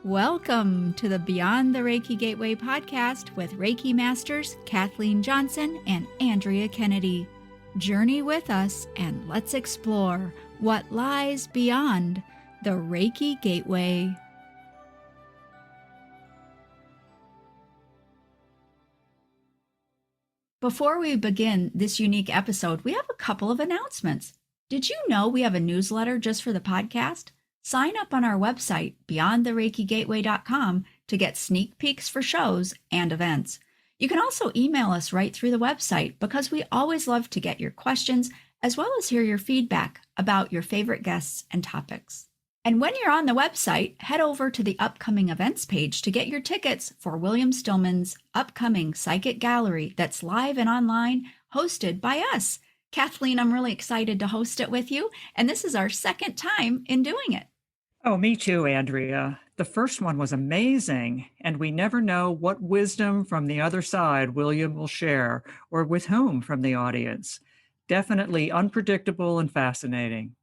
Welcome to the Beyond the Reiki Gateway podcast with Reiki Masters Kathleen Johnson and Andrea Kennedy. Journey with us and let's explore what lies beyond the Reiki Gateway. Before we begin this unique episode, we have a couple of announcements. Did you know we have a newsletter just for the podcast? Sign up on our website, beyondthereikigateway.com, to get sneak peeks for shows and events. You can also email us right through the website because we always love to get your questions as well as hear your feedback about your favorite guests and topics. And when you're on the website, head over to the upcoming events page to get your tickets for William Stillman's upcoming Psychic Gallery that's live and online, hosted by us. Kathleen, I'm really excited to host it with you, and this is our second time in doing it. Oh, me too, Andrea. The first one was amazing, and we never know what wisdom from the other side William will share, or with whom from the audience. Definitely unpredictable and fascinating.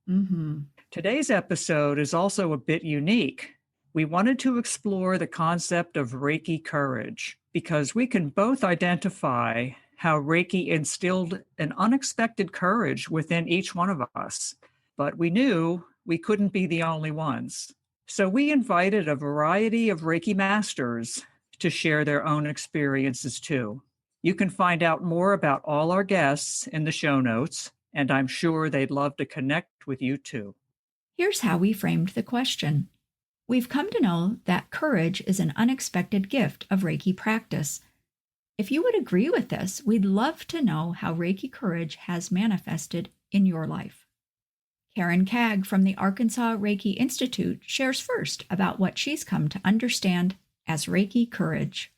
Today's episode is also a bit unique. We wanted to explore the concept of Reiki Courage, because we can both identify how Reiki instilled an unexpected courage within each one of us. But we knew we couldn't be the only ones. So we invited a variety of Reiki Masters to share their own experiences too. You can find out more about all our guests in the show notes, and I'm sure they'd love to connect with you too. Here's how we framed the question. We've come to know that courage is an unexpected gift of Reiki practice. If you would agree with this, we'd love to know how Reiki Courage has manifested in your life. Caig from the Arkansas Reiki Institute shares first about what she's come to understand as Reiki Courage.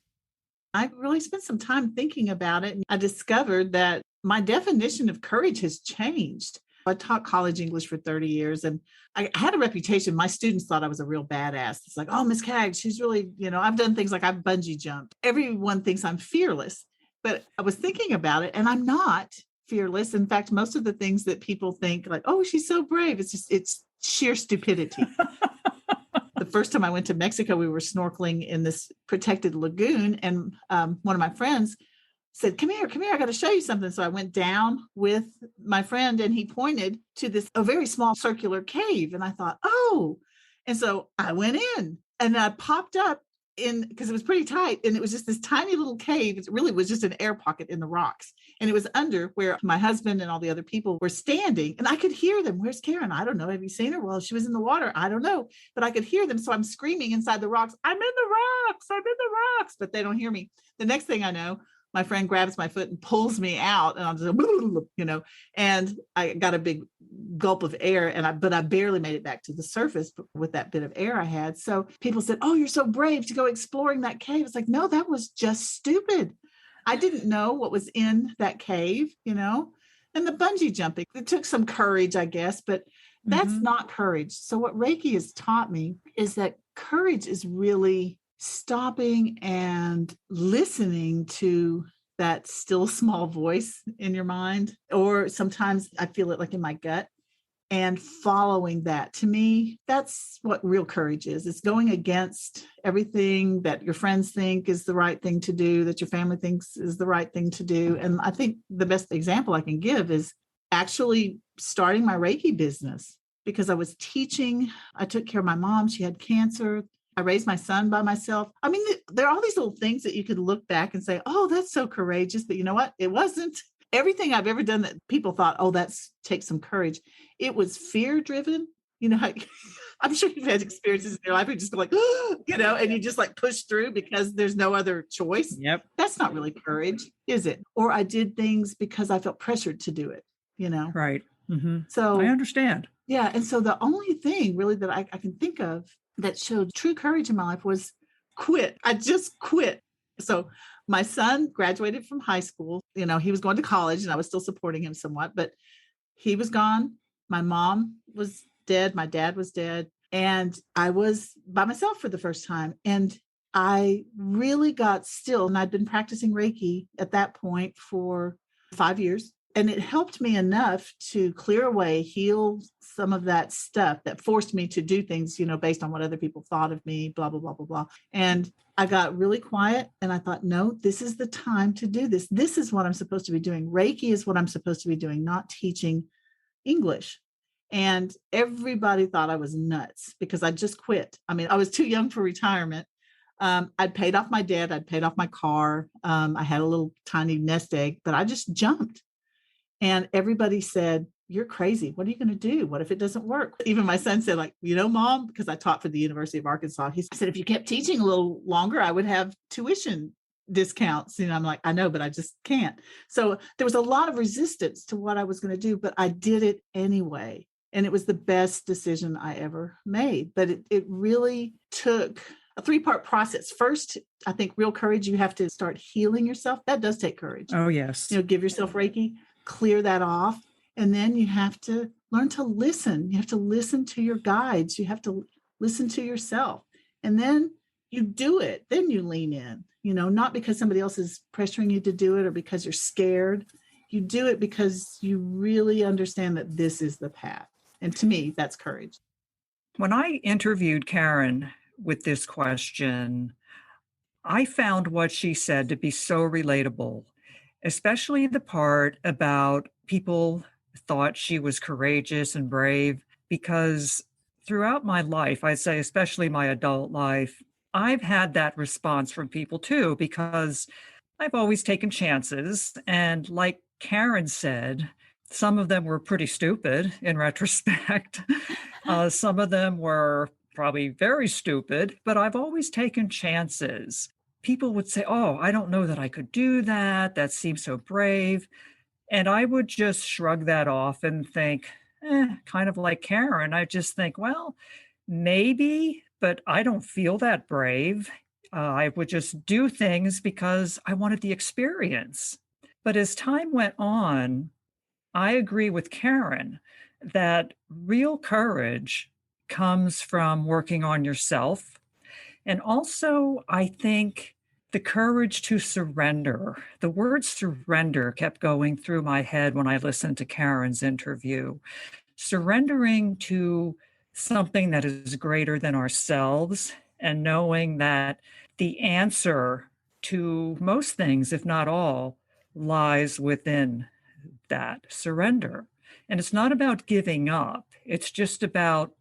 I really spent some time thinking about it, and I discovered that my definition of courage has changed. I taught college English for 30 years, and I had a reputation. My students thought I was a real badass. It's like, oh, Miss Caig, she's really, I've done things like I've bungee jumped. Everyone thinks I'm fearless, but I was thinking about it, and I'm not fearless. In fact, most of the things that people think like, oh, she's so brave, it's sheer stupidity. The first time I went to Mexico, we were snorkeling in this protected lagoon, and one of my friends said, come here, I got to show you something. So I went down with my friend, and he pointed to a very small circular cave. And I thought, oh, and so I went in and I popped up because it was pretty tight. And it was just this tiny little cave. It really was just an air pocket in the rocks. And it was under where my husband and all the other people were standing. And I could hear them. Where's Karen? I don't know. Have you seen her? Well, she was in the water. I don't know. But I could hear them. So I'm screaming inside the rocks. I'm in the rocks. I'm in the rocks. But they don't hear me. The next thing I know, my friend grabs my foot and pulls me out, and I'm just, and I got a big gulp of air, but I barely made it back to the surface with that bit of air I had. So people said, oh, you're so brave to go exploring that cave. It's like, no, that was just stupid. I didn't know what was in that cave, and the bungee jumping, it took some courage, I guess, but that's not courage. So what Reiki has taught me is that courage is really stopping and listening to that still small voice in your mind, or sometimes I feel it like in my gut, and following that. To me, that's what real courage is. It's going against everything that your friends think is the right thing to do, that your family thinks is the right thing to do. And I think the best example I can give is actually starting my Reiki business, because I was teaching. I took care of my mom. She had cancer. I raised my son by myself. I mean, there are all these little things that you could look back and say, oh, that's so courageous. But you know what? It wasn't. Everything I've ever done that people thought, oh, takes some courage. It was fear driven. I'm sure you've had experiences in your life where you just go like, and you just like push through because there's no other choice. Yep. That's not really courage, is it? Or I did things because I felt pressured to do it, Right. Mm-hmm. So I understand. Yeah. And so the only thing really that I can think of that showed true courage in my life was quit. I just quit. So my son graduated from high school. He was going to college, and I was still supporting him somewhat, but he was gone. My mom was dead. My dad was dead. And I was by myself for the first time. And I really got still. And I'd been practicing Reiki at that point for 5 years. And it helped me enough to clear away, heal some of that stuff that forced me to do things, based on what other people thought of me, blah, blah, blah, blah, blah. And I got really quiet and I thought, no, this is the time to do this. This is what I'm supposed to be doing. Reiki is what I'm supposed to be doing, not teaching English. And everybody thought I was nuts because I just quit. I mean, I was too young for retirement. I'd paid off my debt. I'd paid off my car. I had a little tiny nest egg, but I just jumped. And everybody said, you're crazy. What are you going to do? What if it doesn't work? Even my son said, Mom, because I taught for the University of Arkansas, he said, if you kept teaching a little longer, I would have tuition discounts. I'm like, I know, but I just can't. So there was a lot of resistance to what I was going to do, but I did it anyway. And it was the best decision I ever made. But it really took a 3-part process. First, I think real courage, you have to start healing yourself. That does take courage. Oh, yes. Give yourself Reiki, clear that off. And then you have to learn to listen. You have to listen to your guides. You have to listen to yourself. And then you do it. Then you lean in, not because somebody else is pressuring you to do it or because you're scared. You do it because you really understand that this is the path. And to me, that's courage. When I interviewed Karen with this question, I found what she said to be so relatable, especially the part about people thought she was courageous and brave, because throughout my life, I'd say especially my adult life, I've had that response from people too, because I've always taken chances. And like Karen said, some of them were pretty stupid in retrospect. Some of them were probably very stupid, but I've always taken chances. People would say, oh, I don't know that I could do that. That seems so brave. And I would just shrug that off and think, kind of like Karen. I just think, well, maybe, but I don't feel that brave. I would just do things because I wanted the experience. But as time went on, I agree with Karen that real courage comes from working on yourself. And also, I think the courage to surrender. The word surrender kept going through my head when I listened to Karen's interview. Surrendering to something that is greater than ourselves and knowing that the answer to most things, if not all, lies within that surrender. And it's not about giving up. It's just about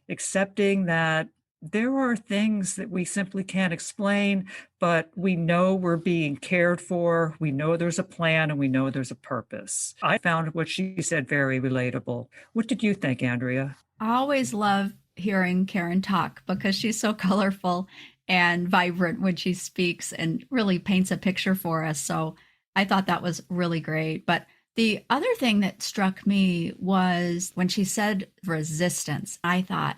accepting that there are things that we simply can't explain, but we know we're being cared for. We know there's a plan and we know there's a purpose. I found what she said very relatable. What did you think, Andrea? I always love hearing Karen talk because she's so colorful and vibrant when she speaks and really paints a picture for us. So I thought that was really great. But the other thing that struck me was when she said resistance. I thought,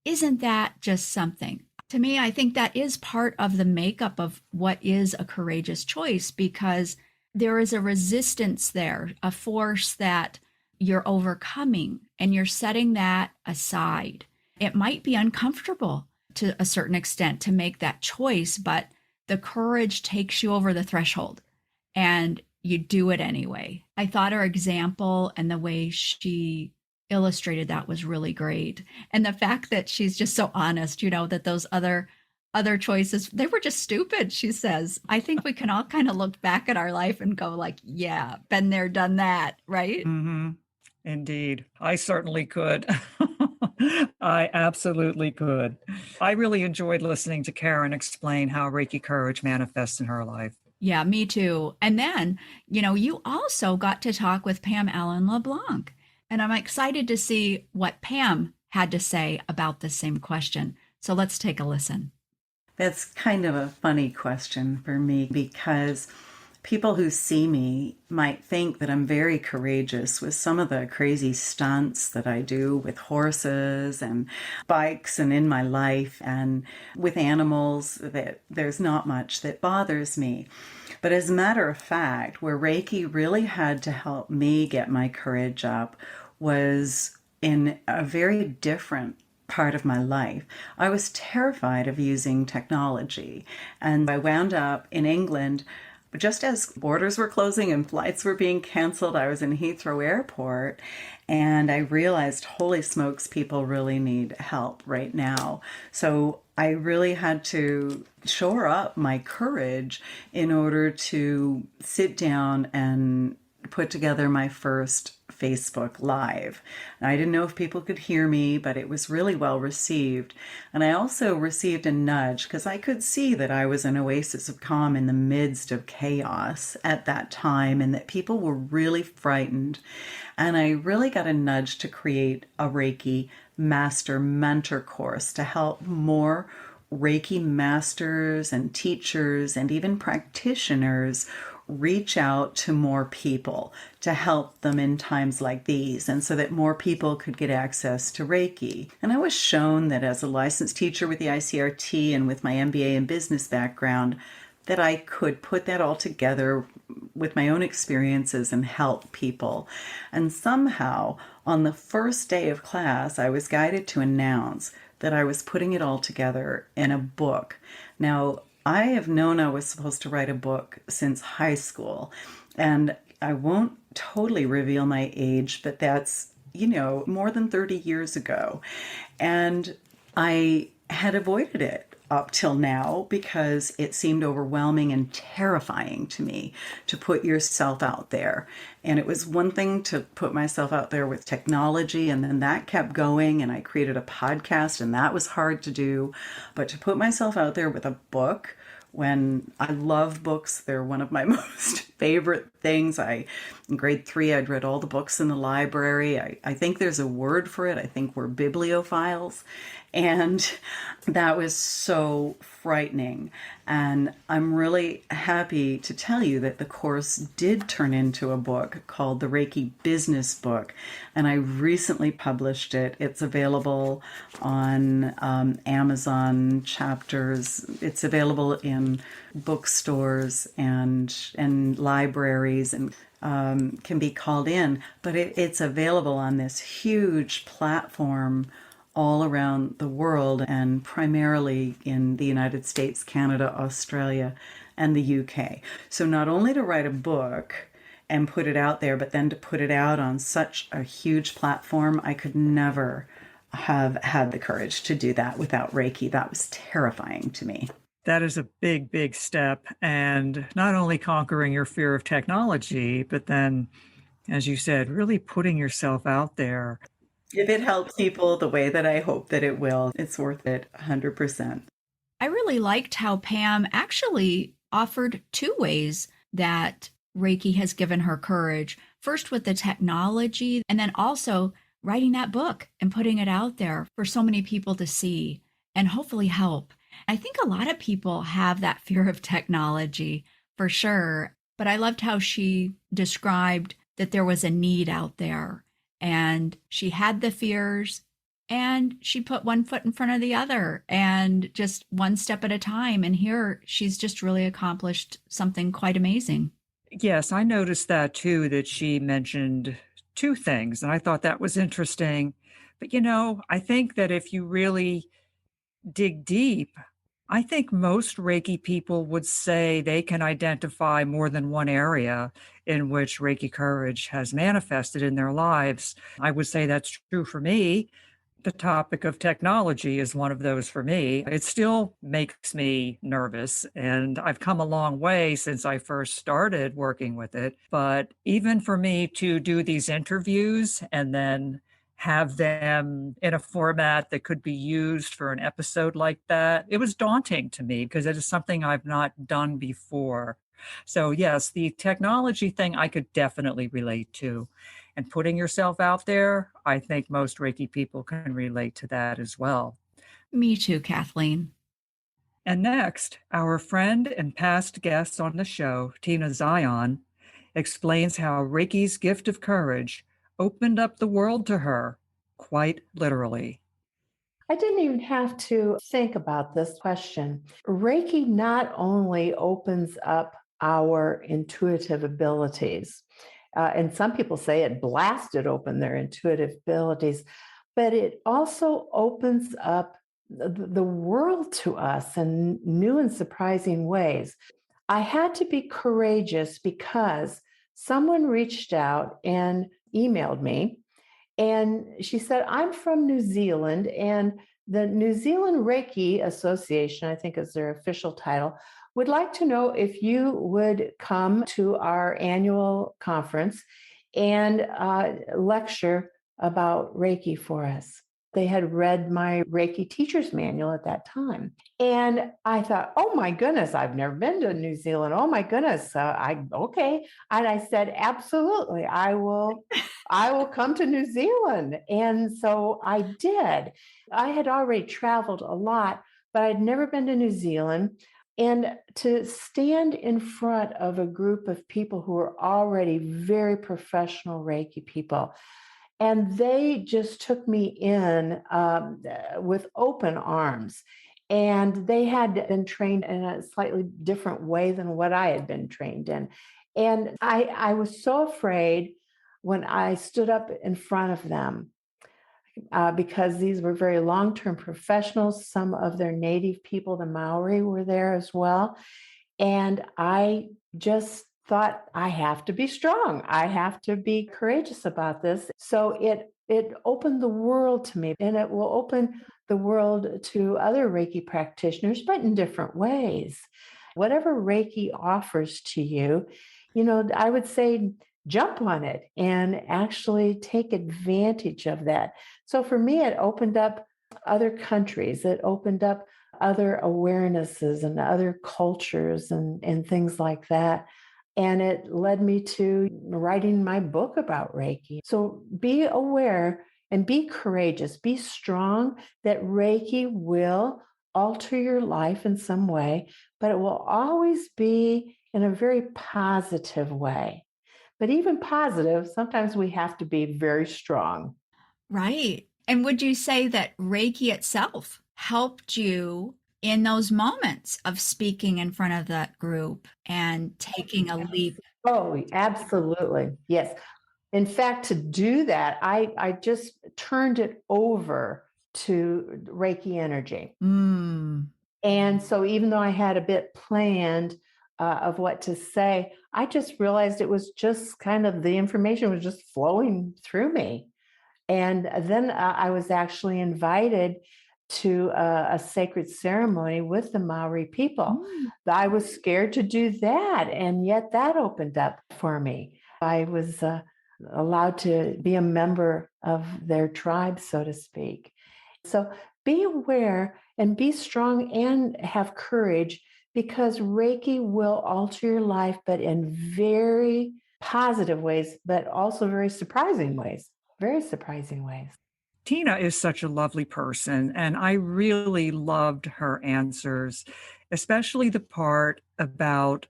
isn't that just something? To me, I think that is part of the makeup of what is a courageous choice, because there is a resistance there, a force that you're overcoming, and you're setting that aside. It might be uncomfortable to a certain extent to make that choice, but the courage takes you over the threshold and you do it anyway. I thought her example and the way she illustrated that was really great. And the fact that she's just so honest, that those other choices, they were just stupid, she says. I think we can all kind of look back at our life and go like, yeah, been there, done that, right? Mm-hmm. Indeed. I certainly could. I absolutely could. I really enjoyed listening to Karen explain how Reiki Courage manifests in her life. Yeah, me too. And then, you also got to talk with Pam Allen-LeBlanc. And I'm excited to see what Pam had to say about the same question. So let's take a listen. That's kind of a funny question for me, because people who see me might think that I'm very courageous with some of the crazy stunts that I do with horses and bikes and in my life and with animals, that there's not much that bothers me. But as a matter of fact, where Reiki really had to help me get my courage up was in a very different part of my life. I was terrified of using technology, and I wound up in England just as borders were closing and flights were being canceled, I was in Heathrow Airport and I realized, holy smokes, people really need help right now. So I really had to shore up my courage in order to sit down and put together my first Facebook Live. And I didn't know if people could hear me, but it was really well received. And I also received a nudge because I could see that I was an oasis of calm in the midst of chaos at that time and that people were really frightened. And I really got a nudge to create a Reiki Master Mentor course to help more Reiki masters and teachers and even practitioners reach out to more people to help them in times like these, and so that more people could get access to Reiki. And I was shown that as a licensed teacher with the ICRT and with my MBA in business background, that I could put that all together with my own experiences and help people. And somehow, on the first day of class, I was guided to announce that I was putting it all together in a book. Now, I have known I was supposed to write a book since high school, and I won't totally reveal my age, but that's, more than 30 years ago. And I had avoided it up till now because it seemed overwhelming and terrifying to me to put yourself out there. And it was one thing to put myself out there with technology, and then that kept going, and I created a podcast, and that was hard to do. But to put myself out there with a book, when I love books, they're one of my most favorite things. In grade 3, I'd read all the books in the library. I think there's a word for it. I think we're bibliophiles. And that was so frightening. And I'm really happy to tell you that the course did turn into a book called the Reiki Business Book. And I recently published it. It's available on Amazon chapters. It's available in bookstores and libraries, and can be called in. But it's available on this huge platform all around the world, and primarily in the United States, Canada, Australia, and the UK. So not only to write a book and put it out there, but then to put it out on such a huge platform, I could never have had the courage to do that without Reiki. That was terrifying to me. That is a big, big step. And not only conquering your fear of technology, but then, as you said, really putting yourself out there. If it helps people the way that I hope that it will, it's worth it 100%. I really liked how Pam actually offered 2 ways that Reiki has given her courage. First with the technology, and then also writing that book and putting it out there for so many people to see and hopefully help. I think a lot of people have that fear of technology for sure, but I loved how she described that there was a need out there. And she had the fears, and she put one foot in front of the other, and just one step at a time. And here she's just really accomplished something quite amazing. Yes, I noticed that too, that she mentioned 2 things, and I thought that was interesting. But, I think that if you really dig deep, I think most Reiki people would say they can identify more than one area in which Reiki Courage has manifested in their lives. I would say that's true for me. The topic of technology is one of those for me. It still makes me nervous, and I've come a long way since I first started working with it. But even for me to do these interviews and then have them in a format that could be used for an episode like that, it was daunting to me because it is something I've not done before. So yes, the technology thing I could definitely relate to. And putting yourself out there, I think most Reiki people can relate to that as well. Me too, Kathleen. And next, our friend and past guest on the show, Tina Zion, explains how Reiki's gift of courage opened up the world to her, quite literally. I didn't even have to think about this question. Reiki not only opens up our intuitive abilities, and some people say it blasted open their intuitive abilities, but it also opens up the world to us in new and surprising ways. I had to be courageous because someone reached out and emailed me, and she said, I'm from New Zealand, and the New Zealand Reiki Association, I think is their official title, would like to know if you would come to our annual conference and lecture about Reiki for us. They had read my Reiki teacher's manual at that time. And I thought, oh my goodness, I've never been to New Zealand. Oh my goodness. Okay. And I said, absolutely, I will come to New Zealand. And so I did. I had already traveled a lot, but I'd never been to New Zealand. And to stand in front of a group of people who are already very professional Reiki people, and they just took me in with open arms. And they had been trained in a slightly different way than what I had been trained in. And I was so afraid when I stood up in front of them because these were very long-term professionals. Some of their native people, the Maori, were there as well. And I just thought, I have to be strong. I have to be courageous about this. So it opened the world to me, and it will open the world to other Reiki practitioners, but in different ways. Whatever Reiki offers to you, I would say jump on it and actually take advantage of that. So for me, it opened up other countries. It opened up other awarenesses and other cultures and things like that. And it led me to writing my book about Reiki. So be aware and be courageous, be strong that Reiki will alter your life in some way, but it will always be in a very positive way. But even positive, sometimes we have to be very strong. Right. And would you say that Reiki itself helped you in those moments of speaking in front of that group and taking a leap? Oh, absolutely. Yes. In fact, to do that, I just turned it over to Reiki energy. And so even though I had a bit planned of what to say, I just realized it was just kind of the information was just flowing through me. And then I was actually invited to a sacred ceremony with the Maori people. I was scared to do that, and yet that opened up for me. I was allowed to be a member of their tribe, so to speak. So be aware and be strong and have courage, because Reiki will alter your life, but in very positive ways, but also very surprising ways. Very surprising ways. Tina is such a lovely person, and I really loved her answers, especially the part about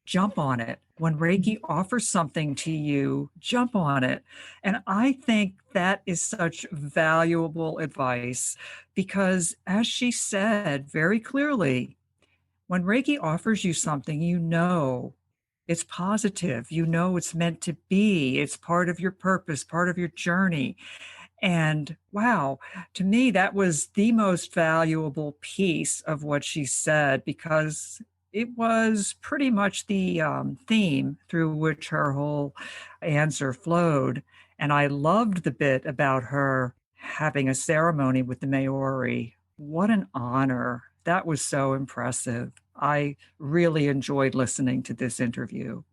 jump on it. When Reiki offers something to you, jump on it. And I think that is such valuable advice because, as she said very clearly, when Reiki offers you something, you know it's positive. You know it's meant to be. It's part of your purpose, part of your journey. And wow, to me, that was the most valuable piece of what she said because it was pretty much the theme through which her whole answer flowed. And I loved the bit about her having a ceremony with the Maori. What an honor. That was so impressive. I really enjoyed listening to this interview.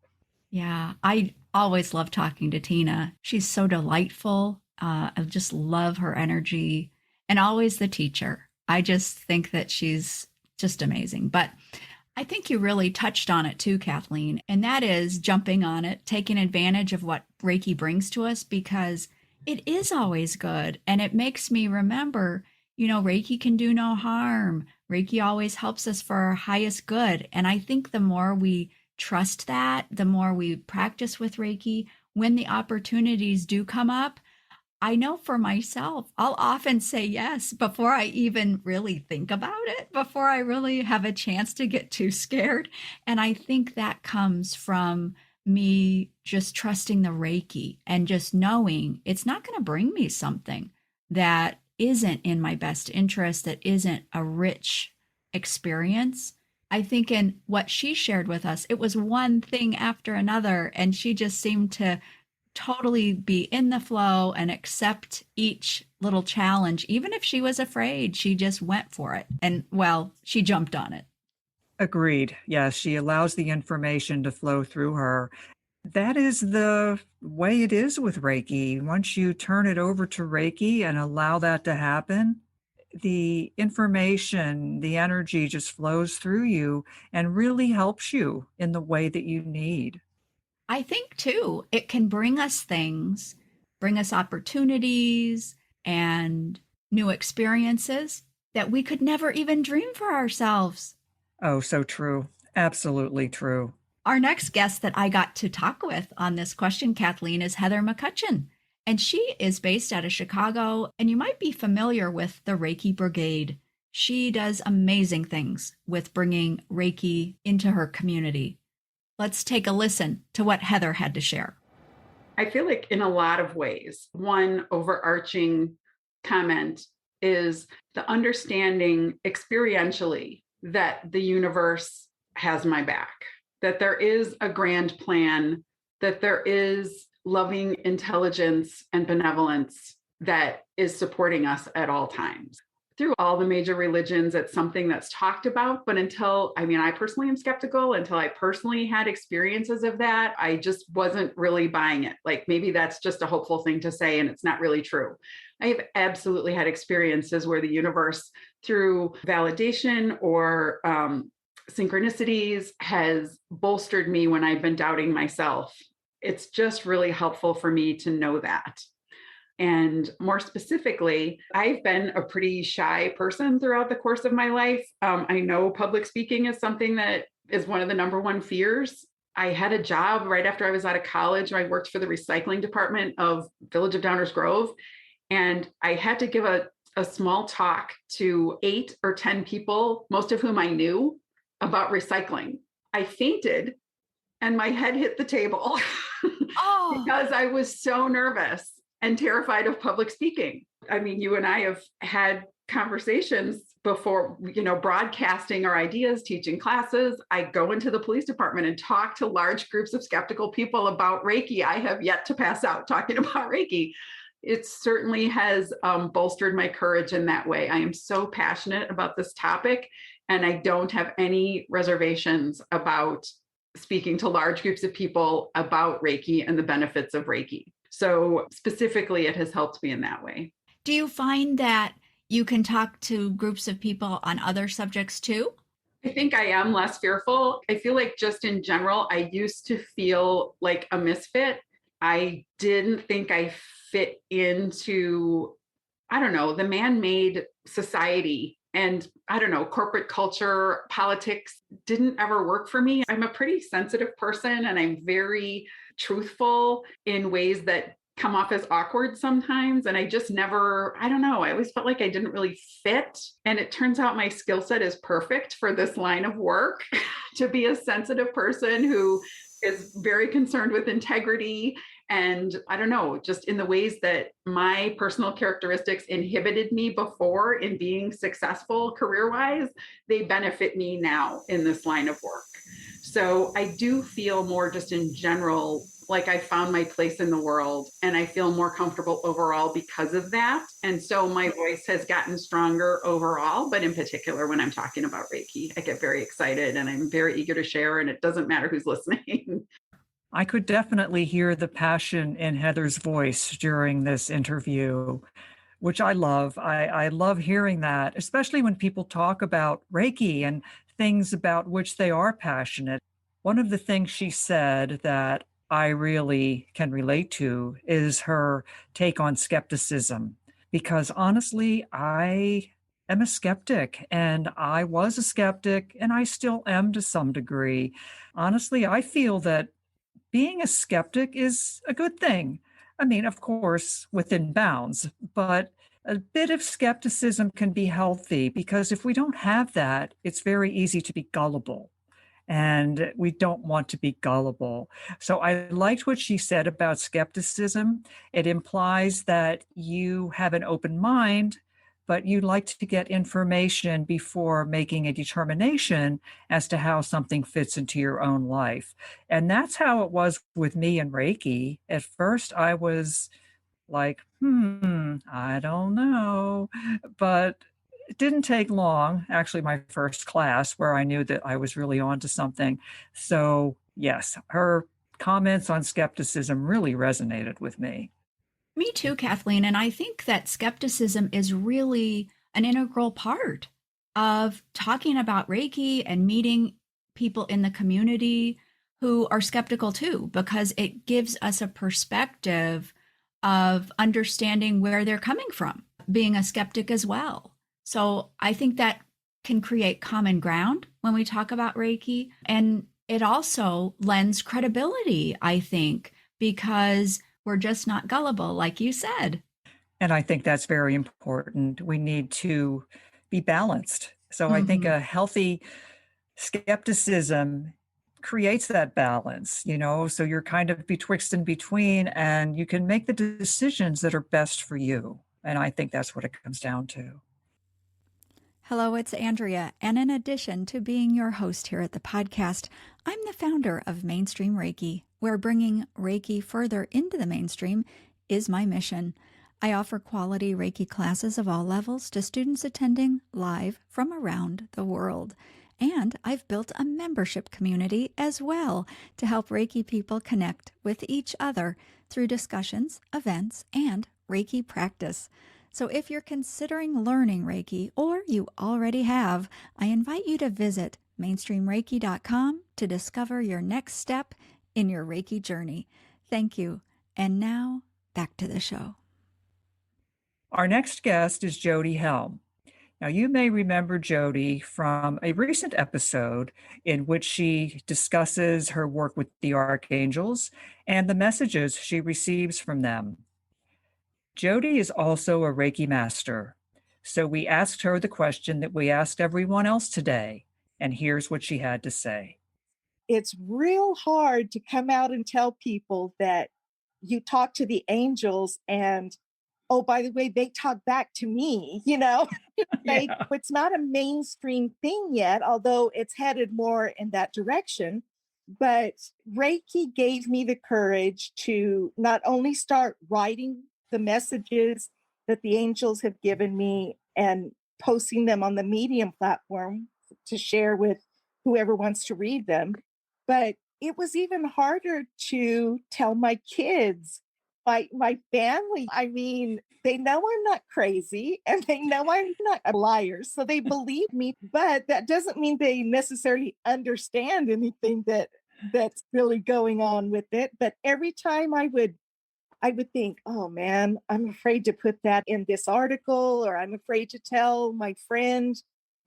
Yeah, I always love talking to Tina. She's so delightful. I just love her energy and always the teacher. I just think that she's just amazing. But I think you really touched on it too, Kathleen, and that is jumping on it, taking advantage of what Reiki brings to us because it is always good. And it makes me remember, Reiki can do no harm. Reiki always helps us for our highest good. And I think the more we trust that, the more we practice with Reiki, when the opportunities do come up, I know for myself, I'll often say yes before I even really think about it, before I really have a chance to get too scared. And I think that comes from me just trusting the Reiki and just knowing it's not going to bring me something that isn't in my best interest, that isn't a rich experience. I think in what she shared with us, it was one thing after another, and she just seemed to totally be in the flow and accept each little challenge. Even if she was afraid, she just went for it. And well, she jumped on it. Agreed. Yes, she allows the information to flow through her. That is the way it is with Reiki. Once you turn it over to Reiki and allow that to happen, the information, the energy just flows through you and really helps you in the way that you need. I think too, it can bring us things, bring us opportunities and new experiences that we could never even dream for ourselves. Oh, so true. Absolutely true. Our next guest that I got to talk with on this question, Kathleen, is Heather McCutcheon. And she is based out of Chicago, and you might be familiar with the Reiki Brigade. She does amazing things with bringing Reiki into her community. Let's take a listen to what Heather had to share. I feel like in a lot of ways, one overarching comment is the understanding experientially that the universe has my back, that there is a grand plan, that there is loving intelligence and benevolence that is supporting us at all times. Through all the major religions, it's something that's talked about, but I personally am skeptical. Until I personally had experiences of that, I just wasn't really buying it. Like maybe that's just a hopeful thing to say and it's not really true. I have absolutely had experiences where the universe, through validation or synchronicities, has bolstered me when I've been doubting myself. It's just really helpful for me to know that. And more specifically, I've been a pretty shy person throughout the course of my life. I know public speaking is something that is one of the number one fears. I had a job right after I was out of college. I worked for the recycling department of Village of Downers Grove. And I had to give a small talk to 8 or 10 people, most of whom I knew, about recycling. I fainted and my head hit the table because I was so nervous and terrified of public speaking. I mean, you and I have had conversations before, broadcasting our ideas, teaching classes. I go into the police department and talk to large groups of skeptical people about Reiki. I have yet to pass out talking about Reiki. It certainly has bolstered my courage in that way. I am so passionate about this topic, and I don't have any reservations about speaking to large groups of people about Reiki and the benefits of Reiki. So specifically, it has helped me in that way. Do you find that you can talk to groups of people on other subjects too? I think I am less fearful. I feel like just in general, I used to feel like a misfit. I didn't think I fit into, the man-made society. And corporate culture, politics didn't ever work for me. I'm a pretty sensitive person and I'm very truthful in ways that come off as awkward sometimes. And I just never, I always felt like I didn't really fit. And it turns out my skill set is perfect for this line of work to be a sensitive person who is very concerned with integrity. And just in the ways that my personal characteristics inhibited me before in being successful career-wise, they benefit me now in this line of work. So I do feel more just in general, like I found my place in the world and I feel more comfortable overall because of that. And so my voice has gotten stronger overall, but in particular, when I'm talking about Reiki, I get very excited and I'm very eager to share, and it doesn't matter who's listening. I could definitely hear the passion in Heather's voice during this interview, which I love. I love hearing that, especially when people talk about Reiki and things about which they are passionate. One of the things she said that I really can relate to is her take on skepticism, because honestly, I am a skeptic, and I was a skeptic, and I still am to some degree. Honestly, I feel that being a skeptic is a good thing. I mean, of course, within bounds, but a bit of skepticism can be healthy, because if we don't have that, it's very easy to be gullible. And we don't want to be gullible. So I liked what she said about skepticism. It implies that you have an open mind, but you like to get information before making a determination as to how something fits into your own life. And that's how it was with me and Reiki. At first, I was like, I don't know. But it didn't take long, actually, my first class, where I knew that I was really onto something. So, yes, her comments on skepticism really resonated with me. Me too, Kathleen. And I think that skepticism is really an integral part of talking about Reiki and meeting people in the community who are skeptical too, because it gives us a perspective of understanding where they're coming from, being a skeptic as well. So I think that can create common ground when we talk about Reiki. And it also lends credibility, I think, because we're just not gullible, like you said. And I think that's very important. We need to be balanced. So I think a healthy skepticism creates that balance, so you're kind of betwixt and between, and you can make the decisions that are best for you. And I think that's what it comes down to. Hello, it's Andrea. And in addition to being your host here at the podcast, I'm the founder of Mainstream Reiki, where bringing Reiki further into the mainstream is my mission. I offer quality Reiki classes of all levels to students attending live from around the world. And I've built a membership community as well to help Reiki people connect with each other through discussions, events, and Reiki practice. So if you're considering learning Reiki, or you already have, I invite you to visit mainstreamreiki.com to discover your next step in your Reiki journey. Thank you. And now, back to the show. Our next guest is Jody Helm. Now, you may remember Jody from a recent episode in which she discusses her work with the archangels and the messages she receives from them. Jody is also a Reiki master, so we asked her the question that we asked everyone else today, and here's what she had to say. It's real hard to come out and tell people that you talk to the angels and, oh, by the way, they talk back to me, It's not a mainstream thing yet, although it's headed more in that direction. But Reiki gave me the courage to not only start writing the messages that the angels have given me and posting them on the Medium platform to share with whoever wants to read them, but it was even harder to tell my kids, my family. I mean, they know I'm not crazy and they know I'm not a liar. So they believe me, but that doesn't mean they necessarily understand anything that's really going on with it. But every time I would think, oh man, I'm afraid to put that in this article, or I'm afraid to tell my friend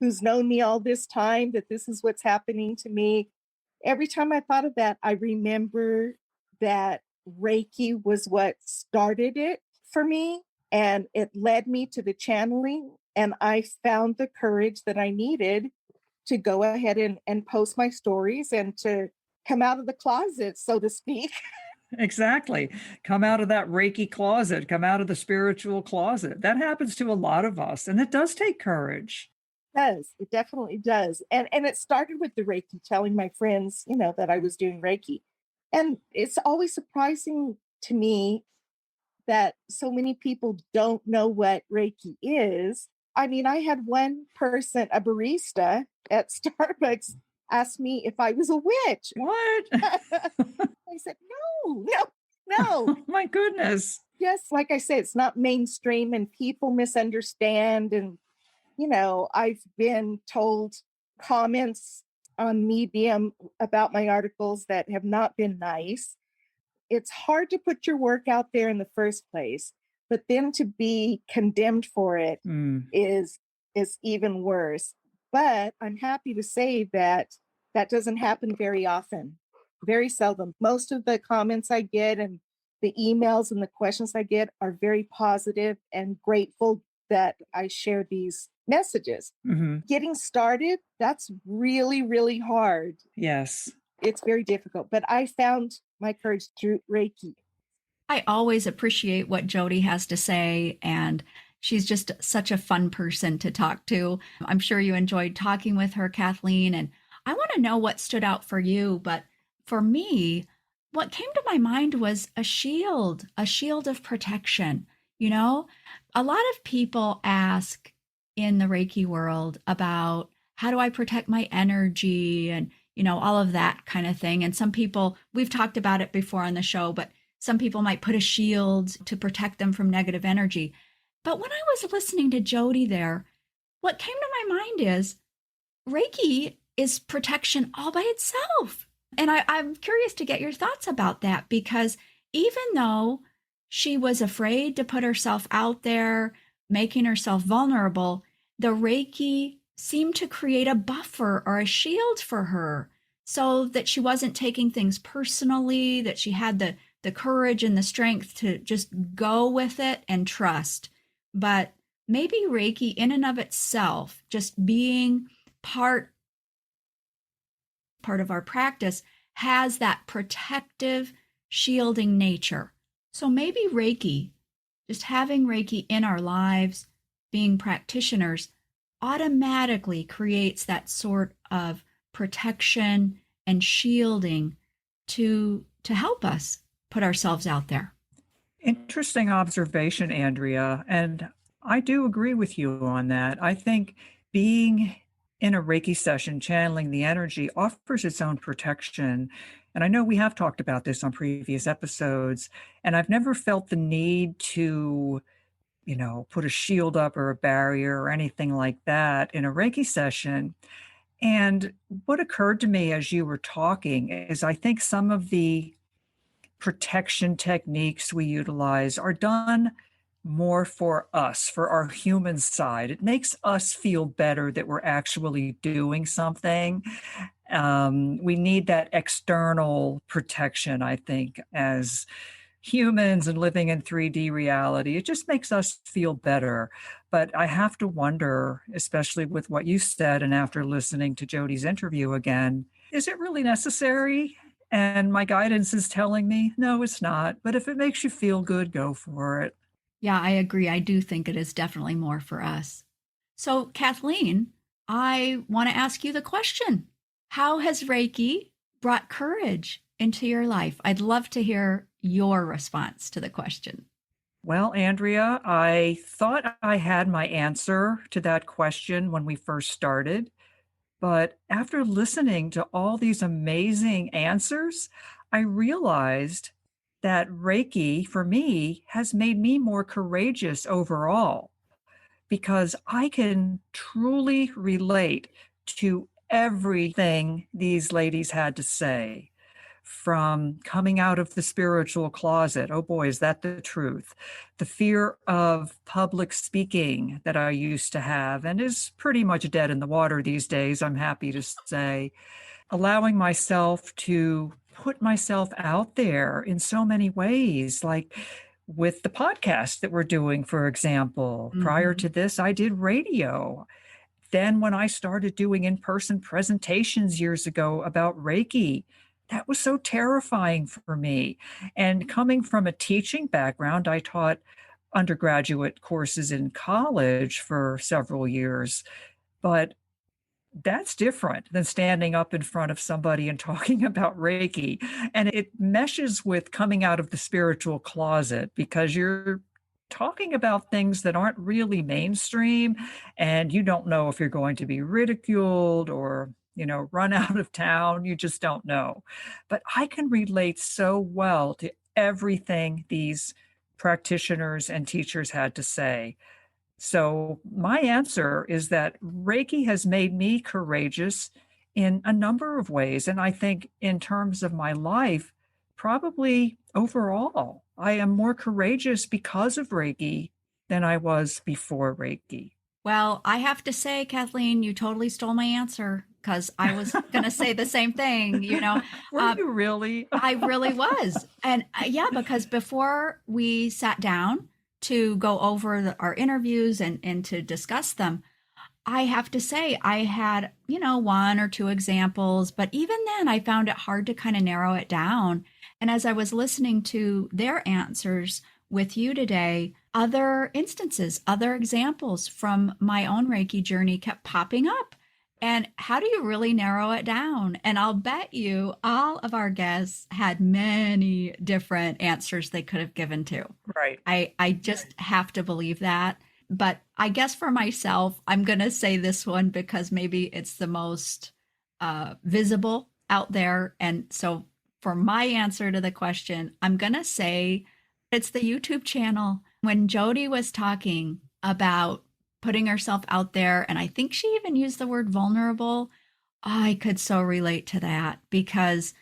who's known me all this time that this is what's happening to me. Every time I thought of that, I remember that Reiki was what started it for me, and it led me to the channeling, and I found the courage that I needed to go ahead and post my stories and to come out of the closet, so to speak. Exactly. Come out of that Reiki closet, come out of the spiritual closet. That happens to a lot of us, and it does take courage. It definitely does. And it started with the Reiki, telling my friends, that I was doing Reiki. And it's always surprising to me that so many people don't know what Reiki is. I mean, I had one person, a barista at Starbucks, ask me if I was a witch. What? I said, no. Oh, my goodness. Yes, like I said, it's not mainstream and people misunderstand. And, I've been told comments on Medium about my articles that have not been nice. It's hard to put your work out there in the first place, but then to be condemned for it is even worse. But I'm happy to say that doesn't happen very often, very seldom. Most of the comments I get and the emails and the questions I get are very positive and grateful that I share these messages. Getting started, that's really, really hard. Yes. It's very difficult, but I found my courage through Reiki. I always appreciate what Jody has to say, and She's just such a fun person to talk to. I'm sure you enjoyed talking with her, Kathleen. And I want to know what stood out for you. But for me, what came to my mind was a shield of protection. You know, a lot of people ask in the Reiki world about how do I protect my energy and, all of that kind of thing. And some people, we've talked about it before on the show, but some people might put a shield to protect them from negative energy. But when I was listening to Jody there, what came to my mind is Reiki is protection all by itself. And I'm curious to get your thoughts about that, because even though she was afraid to put herself out there, making herself vulnerable, the Reiki seemed to create a buffer or a shield for her so that she wasn't taking things personally, that she had the courage and the strength to just go with it and trust. But maybe Reiki in and of itself, just being part of our practice, has that protective, shielding nature. So maybe Reiki, just having Reiki in our lives, being practitioners, automatically creates that sort of protection and shielding to help us put ourselves out there. Interesting observation, Andrea. And I do agree with you on that. I think being in a Reiki session, channeling the energy, offers its own protection. And I know we have talked about this on previous episodes, and I've never felt the need to, put a shield up or a barrier or anything like that in a Reiki session. And what occurred to me as you were talking is I think some of the protection techniques we utilize are done more for us, for our human side. It makes us feel better that we're actually doing something. We need that external protection, I think, as humans and living in 3D reality. It just makes us feel better. But I have to wonder, especially with what you said and after listening to Jody's interview again, is it really necessary? And my guidance is telling me, no, it's not. But if it makes you feel good, go for it. Yeah, I agree. I do think it is definitely more for us. So, Kathleen, I want to ask you the question. How has Reiki brought courage into your life? I'd love to hear your response to the question. Well, Andrea, I thought I had my answer to that question when we first started. But after listening to all these amazing answers, I realized that Reiki, for me, has made me more courageous overall, because I can truly relate to everything these ladies had to say. From coming out of the spiritual closet, oh boy, is that the truth? The fear of public speaking that I used to have and is pretty much dead in the water these days, I'm happy to say. Allowing myself to put myself out there in so many ways, like with the podcast that we're doing, for example. Prior to this, I did radio. Then when I started doing in-person presentations years ago about Reiki, that was so terrifying for me. And coming from a teaching background, I taught undergraduate courses in college for several years. But that's different than standing up in front of somebody and talking about Reiki. And it meshes with coming out of the spiritual closet, because you're talking about things that aren't really mainstream, and you don't know if you're going to be ridiculed or, run out of town. You just don't know. But I can relate so well to everything these practitioners and teachers had to say. So my answer is that Reiki has made me courageous in a number of ways. And I think in terms of my life, probably overall, I am more courageous because of Reiki than I was before Reiki. Well, I have to say, Kathleen, you totally stole my answer, because I was going to say the same thing, Were you really? I really was. And yeah, because before we sat down to go over our interviews and to discuss them, I have to say I had, one or two examples, but even then I found it hard to kind of narrow it down. And as I was listening to their answers with you today, other instances, other examples from my own Reiki journey kept popping up. And how do you really narrow it down? And I'll bet you all of our guests had many different answers they could have given to. Right. I just have to believe that. But I guess for myself, I'm going to say this one because maybe it's the most visible out there. And so for my answer to the question, I'm going to say it's the YouTube channel. When Jody was talking about putting herself out there, and I think she even used the word vulnerable, I could so relate to that because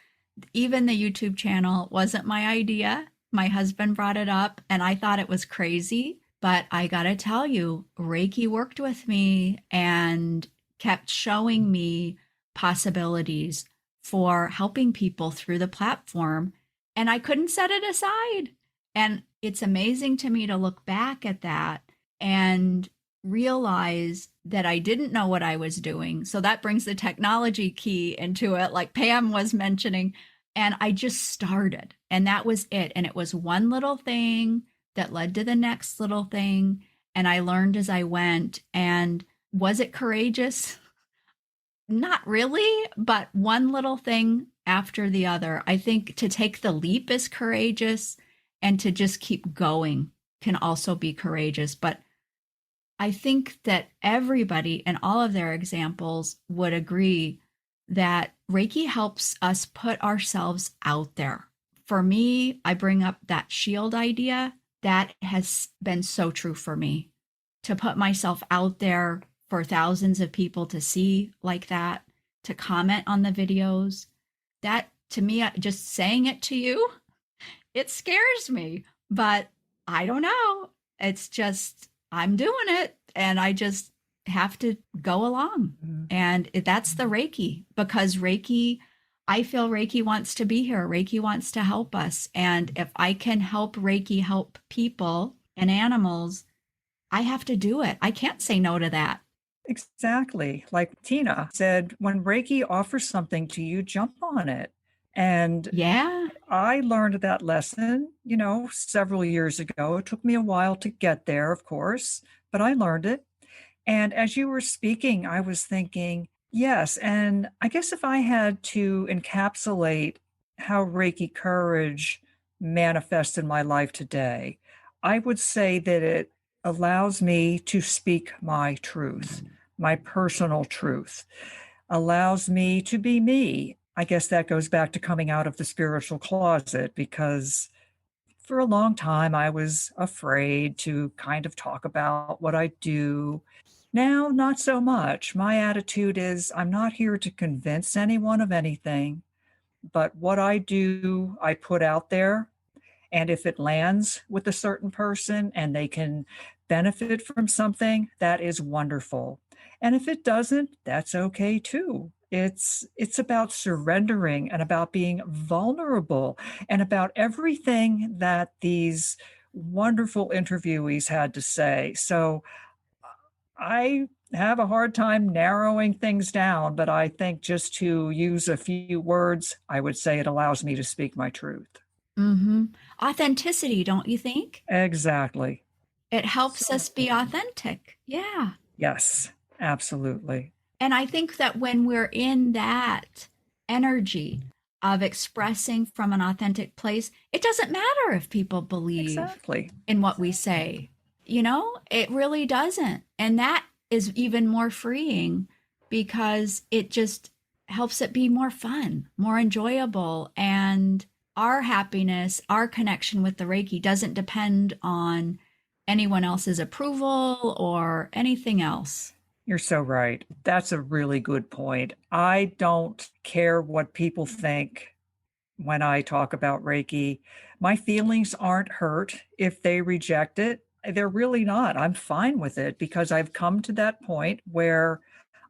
even the YouTube channel wasn't my idea. My husband brought it up and I thought it was crazy. But I got to tell you, Reiki worked with me and kept showing me possibilities for helping people through the platform. And I couldn't set it aside. And it's amazing to me to look back at that and realize that I didn't know what I was doing. So that brings the technology key into it, like Pam was mentioning. And I just started, and that was it. And it was one little thing that led to the next little thing. And I learned as I went. And was it courageous? Not really, but one little thing after the other. I think to take the leap is courageous, and to just keep going can also be courageous. But I think that everybody in all of their examples would agree that Reiki helps us put ourselves out there. For me, I bring up that shield idea. That has been so true for me, to put myself out there for thousands of people to see like that, to comment on the videos. That, to me, just saying it to you, it scares me, but I don't know. It's just, I'm doing it and I just have to go along. Mm-hmm. And that's the Reiki, because Reiki, I feel Reiki wants to be here. Reiki wants to help us. And if I can help Reiki help people and animals, I have to do it. I can't say no to that. Exactly. Like Tina said, when Reiki offers something to you, jump on it. And yeah, I learned that lesson, several years ago. It took me a while to get there, of course, but I learned it. And as you were speaking, I was thinking, yes. And I guess if I had to encapsulate how Reiki Courage manifests in my life today, I would say that it allows me to speak my truth, my personal truth, allows me to be me. I guess that goes back to coming out of the spiritual closet, because for a long time I was afraid to kind of talk about what I do. Now, not so much. My attitude is I'm not here to convince anyone of anything, but what I do, I put out there. And if it lands with a certain person and they can benefit from something, that is wonderful. And if it doesn't, that's okay too. It's about surrendering and about being vulnerable and about everything that these wonderful interviewees had to say. So I have a hard time narrowing things down, but I think just to use a few words, I would say it allows me to speak my truth. Mm-hmm. Authenticity, don't you think? Exactly. It helps us be authentic. Yeah. Yes, absolutely. And I think that when we're in that energy of expressing from an authentic place, it doesn't matter if people believe in what we say. It really doesn't. And that is even more freeing, because it just helps it be more fun, more enjoyable. And our happiness, our connection with the Reiki doesn't depend on anyone else's approval or anything else. You're so right. That's a really good point. I don't care what people think when I talk about Reiki. My feelings aren't hurt if they reject it. They're really not. I'm fine with it, because I've come to that point where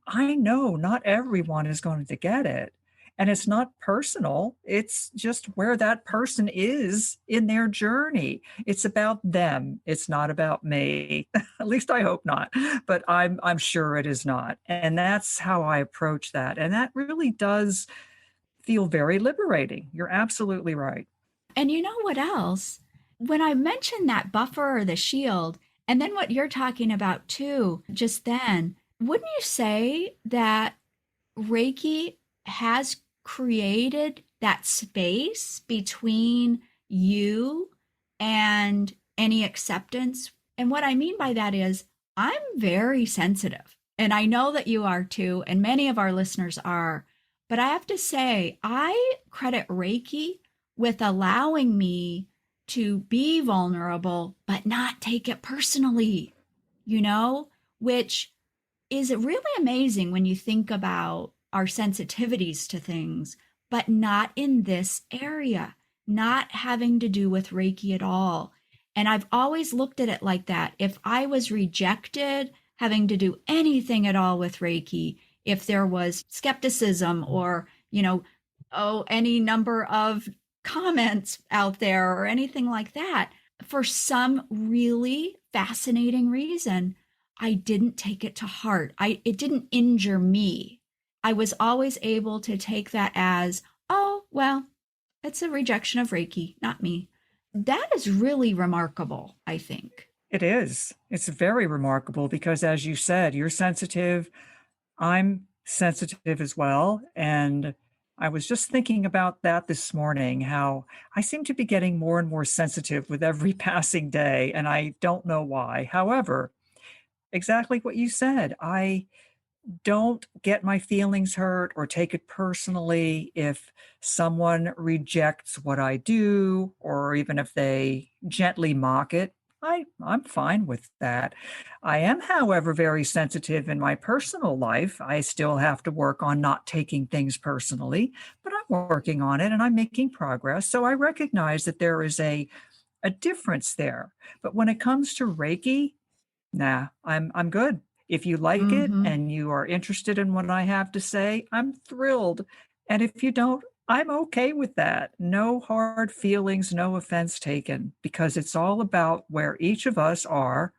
I know not everyone is going to get it. And it's not personal. It's just where that person is in their journey. It's about them. It's not about me. At least I hope not. But I'm sure it is not. And that's how I approach that. And that really does feel very liberating. You're absolutely right. And you know what else? when I mentioned that buffer or the shield, and then what you're talking about too, just then, wouldn't you say that Reiki has created that space between you and any acceptance? And what I mean by that is, I'm very sensitive, and I know that you are too, and many of our listeners are. But I have to say, I credit Reiki with allowing me to be vulnerable, but not take it personally, which is really amazing when you think about our sensitivities to things, but not in this area, not having to do with Reiki at all. And I've always looked at it like that. If I was rejected having to do anything at all with Reiki, if there was skepticism or, any number of comments out there or anything like that, for some really fascinating reason, I didn't take it to heart. It didn't injure me. I was always able to take that as, oh, well, it's a rejection of Reiki, not me. That is really remarkable, I think. It is. It's very remarkable because, as you said, you're sensitive. I'm sensitive as well. And I was just thinking about that this morning, how I seem to be getting more and more sensitive with every passing day, and I don't know why. However, exactly what you said, I don't get my feelings hurt or take it personally if someone rejects what I do, or even if they gently mock it. I'm fine with that. I am, however, very sensitive in my personal life. I still have to work on not taking things personally, but I'm working on it and I'm making progress. So I recognize that there is a difference there. But when it comes to Reiki, nah, I'm good. If you like it and you are interested in what I have to say, I'm thrilled. And if you don't, I'm okay with that. No hard feelings, no offense taken, because it's all about where each of us are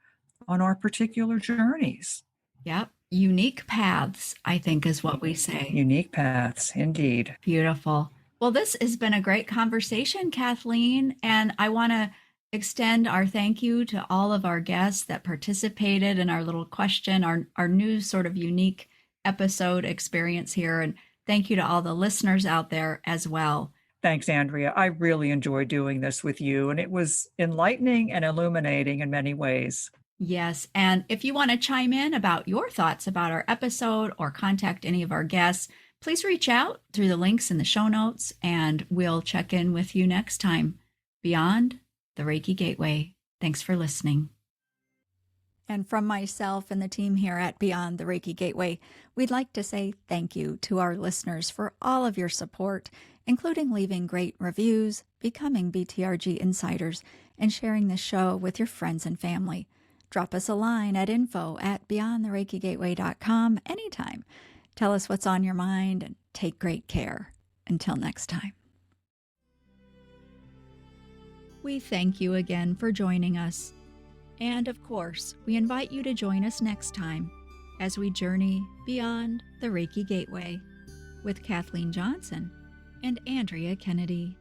on our particular journeys. Yep. Unique paths, I think, is what we say. Unique paths, indeed. Beautiful. Well, this has been a great conversation, Kathleen, and I want to extend our thank you to all of our guests that participated in our little question, our new sort of unique episode experience here. And thank you to all the listeners out there as well. Thanks, Andrea. I really enjoyed doing this with you, and it was enlightening and illuminating in many ways. Yes. And if you want to chime in about your thoughts about our episode or contact any of our guests, please reach out through the links in the show notes, and we'll check in with you next time. Beyond the Reiki Gateway. Thanks for listening. And from myself and the team here at Beyond the Reiki Gateway, we'd like to say thank you to our listeners for all of your support, including leaving great reviews, becoming BTRG insiders, and sharing the show with your friends and family. Drop us a line at info@beyondthereikigateway.com anytime. Tell us what's on your mind and take great care. Until next time. We thank you again for joining us. And of course, we invite you to join us next time as we journey beyond the Reiki Gateway with Kathleen Johnson and Andrea Kennedy.